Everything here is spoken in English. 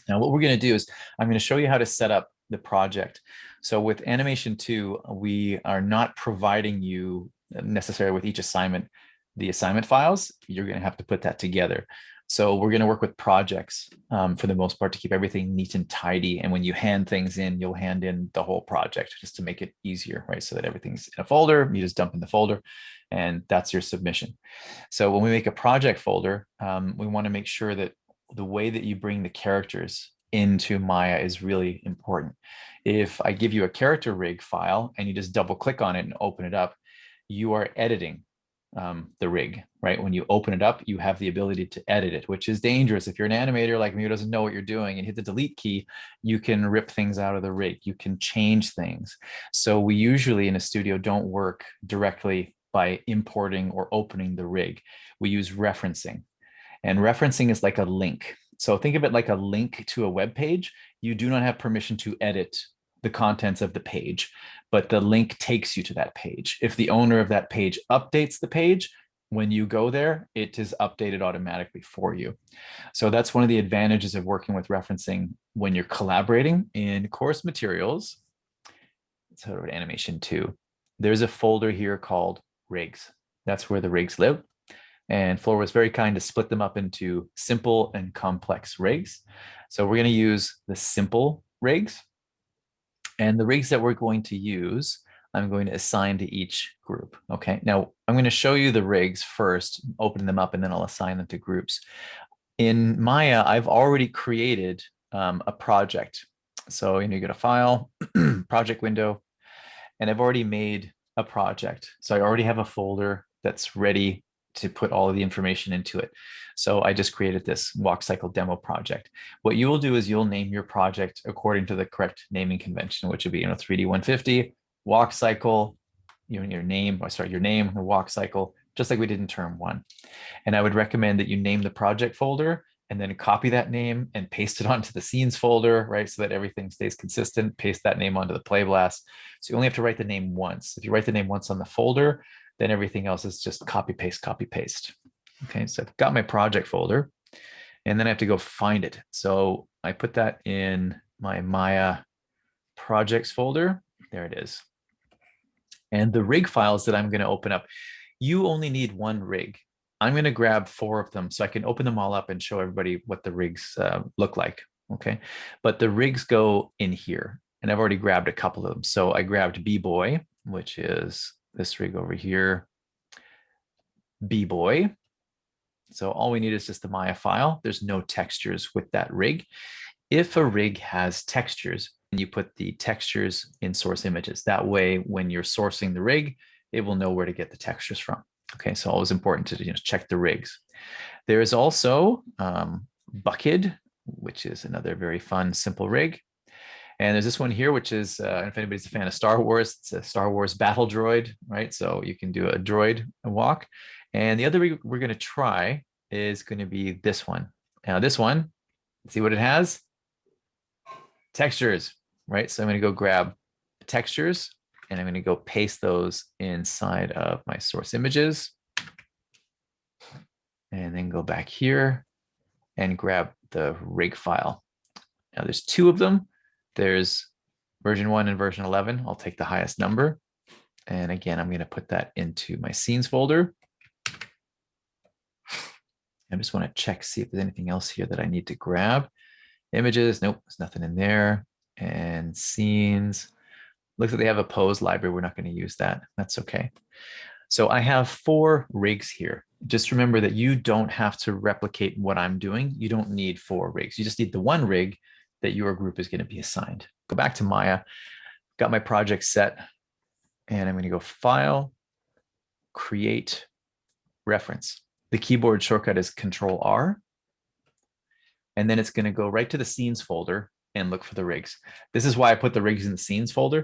Now, what we're going to do is I'm going to show you how to set up the project. So with Animation 2, we are not providing you necessarily with each assignment the assignment files. You're going to have to put that together. So we're going to work with projects for the most part to keep everything neat and tidy. And when you hand things in, you'll hand in the whole project just to make it easier, right? So that everything's in a folder, you just dump in the folder, and that's your submission. So when we make a project folder, we want to make sure that the way that you bring the characters into Maya is really important. If I give you a character rig file and you just double click on it and open it up, you are editing the rig, right? When you open it up, you have the ability to edit it, which is dangerous. If you're an animator like me who doesn't know what you're doing and hit the delete key, you can rip things out of the rig. You can change things. So we usually in a studio don't work directly by importing or opening the rig. We use referencing. And referencing is like a link. So think of it like a link to a web page. You do not have permission to edit the contents of the page, but the link takes you to that page. If the owner of that page updates the page, when you go there, it is updated automatically for you. So that's one of the advantages of working with referencing when you're collaborating in course materials. Let's head over to Animation 2. There's a folder here called rigs. That's where the rigs live. And Floor was very kind to split them up into simple and complex rigs. So we're going to use the simple rigs. And the rigs that we're going to use, I'm going to assign to each group. Okay, now I'm going to show you the rigs first, open them up, and then I'll assign them to groups. In Maya, I've already created a project. So you go to File, Project Window, and I've already made a project. So I already have a folder that's ready to put all of the information into it. So I just created this walk cycle demo project. What you will do is you'll name your project according to the correct naming convention, which would be 3D 150, walk cycle, your name, your name, the walk cycle, just like we did in term 1. And I would recommend that you name the project folder and then copy that name and paste it onto the scenes folder, right? So that everything stays consistent, paste that name onto the play blast. So you only have to write the name once. If you write the name once on the folder, then everything else is just copy, paste, copy, paste. Okay, so I've got my project folder and then I have to go find it. So I put that in my Maya projects folder. There it is. And the rig files that I'm going to open up, you only need one rig. I'm going to grab 4 of them so I can open them all up and show everybody what the rigs look like. Okay, but the rigs go in here and I've already grabbed a couple of them. So I grabbed B-Boy, which is this rig over here, B-Boy. So all we need is just the Maya file. There's no textures with that rig. If a rig has textures, you put the textures in source images. That way, when you're sourcing the rig, it will know where to get the textures from. Okay, so always important to check the rigs. There is also Buckhead, which is another very fun, simple rig. And there's this one here, which is, if anybody's a fan of Star Wars, it's a Star Wars battle droid, right? So you can do a droid walk. And the other we're going to try is going to be this one. Now this one, see what it has? Textures, right? So I'm going to go grab textures and I'm going to go paste those inside of my source images. And then go back here and grab the rig file. Now there's 2 of them. There's version 1 and version 11. I'll take the highest number. And again, I'm going to put that into my scenes folder. I just want to check, see if there's anything else here that I need to grab. Images, nope, there's nothing in there. And scenes, looks like they have a pose library. We're not going to use that. That's okay. So I have 4 rigs here. Just remember that you don't have to replicate what I'm doing. You don't need 4 rigs. You just need the 1 rig that your group is going to be assigned. Go back to Maya, got my project set, and I'm going to go File, Create, Reference. The keyboard shortcut is Control R, and then it's going to go right to the scenes folder and look for the rigs. This is why I put the rigs in the scenes folder.